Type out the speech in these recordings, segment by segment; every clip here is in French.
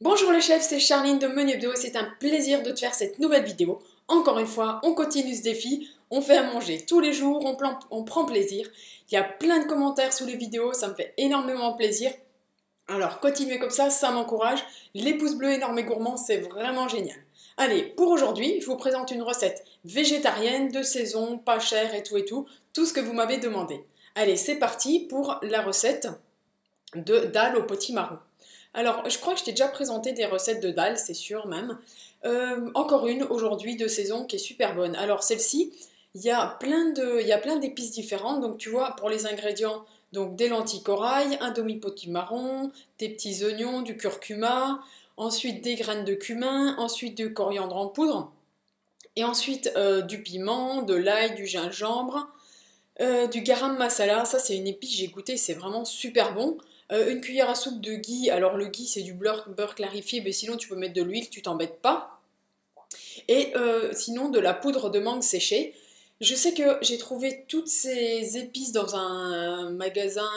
Bonjour les chefs, c'est Charline de Menu Hebdo et c'est un plaisir de te faire cette nouvelle vidéo. Encore une fois, on continue ce défi, on fait à manger tous les jours, on prend plaisir. Il y a plein de commentaires sous les vidéos, ça me fait énormément plaisir. Alors continuez comme ça m'encourage. Les pouces bleus énormes et gourmands, c'est vraiment génial. Allez, pour aujourd'hui, je vous présente une recette végétarienne, de saison, pas chère et tout ce que vous m'avez demandé. Allez, c'est parti pour la recette de dalle au potimarron. Alors, je crois que je t'ai déjà présenté des recettes de dalle, c'est sûr même. Encore une aujourd'hui de saison qui est super bonne. Alors celle-ci, il y a plein d'épices différentes. Donc tu vois, pour les ingrédients, donc des lentilles corail, un demi-potimarron, des petits oignons, du curcuma, ensuite des graines de cumin, ensuite du coriandre en poudre, et ensuite du piment, de l'ail, du gingembre, du garam masala, ça c'est une épice, j'ai goûté, c'est vraiment super bon. Une cuillère à soupe de ghee, alors le ghee c'est du beurre clarifié, mais sinon tu peux mettre de l'huile, tu t'embêtes pas. Et sinon de la poudre de mangue séchée. Je sais que j'ai trouvé toutes ces épices dans un magasin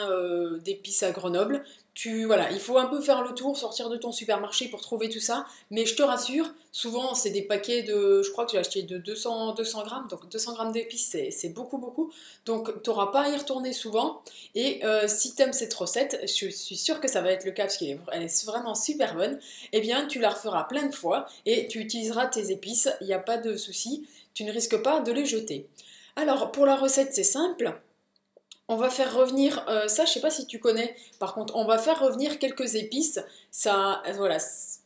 d'épices à Grenoble. Voilà, il faut un peu faire le tour, sortir de ton supermarché pour trouver tout ça. Mais je te rassure, souvent c'est des paquets de, je crois que j'ai acheté de 200 grammes, donc 200 grammes d'épices c'est beaucoup beaucoup. Donc tu n'auras pas à y retourner souvent. Et si tu aimes cette recette, je suis sûre que ça va être le cas parce qu'elle est vraiment super bonne. Eh bien tu la referas plein de fois et tu utiliseras tes épices, il n'y a pas de souci, tu ne risques pas de les jeter. Alors pour la recette c'est simple, on va faire revenir, ça je sais pas si tu connais, par contre on va faire revenir quelques épices, ça, voilà,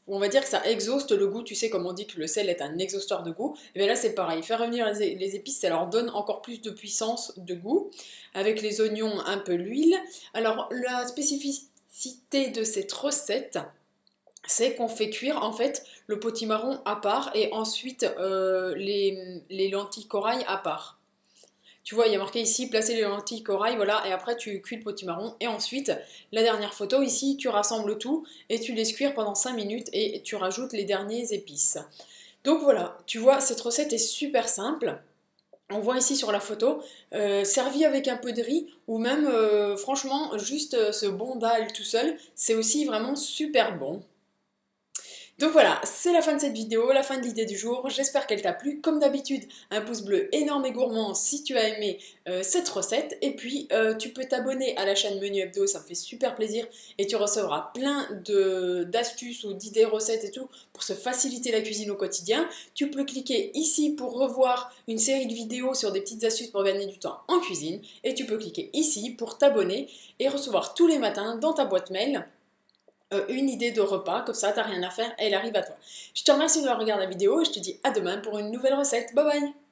on va dire que ça exhauste le goût, tu sais comme on dit que le sel est un exhausteur de goût, et bien là c'est pareil, faire revenir les épices ça leur donne encore plus de puissance de goût, avec les oignons un peu l'huile. Alors la spécificité de cette recette, c'est qu'on fait cuire en fait le potimarron à part et ensuite les lentilles corail à part. Tu vois, il y a marqué ici, placer les lentilles corail, voilà, et après tu cuis le potimarron. Et ensuite, la dernière photo, ici, tu rassembles tout et tu laisses cuire pendant 5 minutes et tu rajoutes les derniers épices. Donc voilà, tu vois, cette recette est super simple. On voit ici sur la photo, servi avec un peu de riz, ou même, franchement, juste ce bon dalle tout seul, c'est aussi vraiment super bon. Donc voilà, c'est la fin de cette vidéo, la fin de l'idée du jour. J'espère qu'elle t'a plu. Comme d'habitude, un pouce bleu énorme et gourmand si tu as aimé cette recette. Et puis, tu peux t'abonner à la chaîne Menu Hebdo, ça me fait super plaisir. Et tu recevras plein d'astuces ou d'idées recettes et tout pour se faciliter la cuisine au quotidien. Tu peux cliquer ici pour revoir une série de vidéos sur des petites astuces pour gagner du temps en cuisine. Et tu peux cliquer ici pour t'abonner et recevoir tous les matins dans ta boîte mail une idée de repas, comme ça t'as rien à faire, elle arrive à toi. Je te remercie de regarder la vidéo et je te dis à demain pour une nouvelle recette. Bye bye!